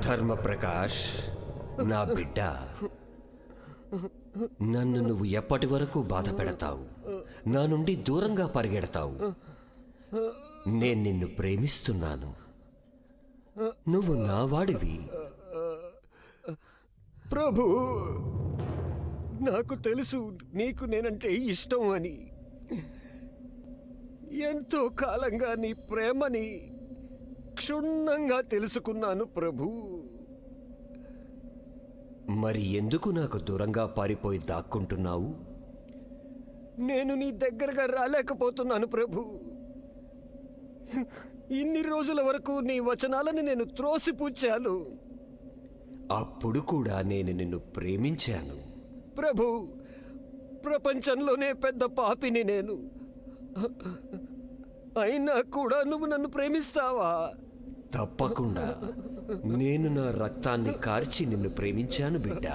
ధర్మప్రకాష్, నా బిడ్డ, నన్ను నువ్వు ఎప్పటి వరకు బాధ పెడతావు? నా నుండి దూరంగా పరిగెడతావు? నేను నిన్ను ప్రేమిస్తున్నాను. నువ్వు నా వాడివి. ప్రభు, నాకు తెలుసు నీకు నేనంటే ఇష్టం అని. ఎంతో కాలంగా నీ ప్రేమని క్షుణ్ణంగా తెలుసుకున్నాను ప్రభు. మరి ఎందుకు నాకు దూరంగా పారిపోయి దాక్కుంటున్నావు? నేను నీ దగ్గరగా రాలేకపోతున్నాను ప్రభు. ఇన్ని రోజుల వరకు నీ వచనాలను నేను త్రోసిపుచ్చాను. అప్పుడు కూడా నేను నిన్ను ప్రేమించాను. ప్రభు, ప్రపంచంలోనే పెద్ద పాపిని నేను. అయినా కూడా నువ్వు నన్ను ప్రేమిస్తావా? తప్పకుండా. నేను నా రక్తాన్ని కార్చి నిన్ను ప్రేమించాను బిడ్డ.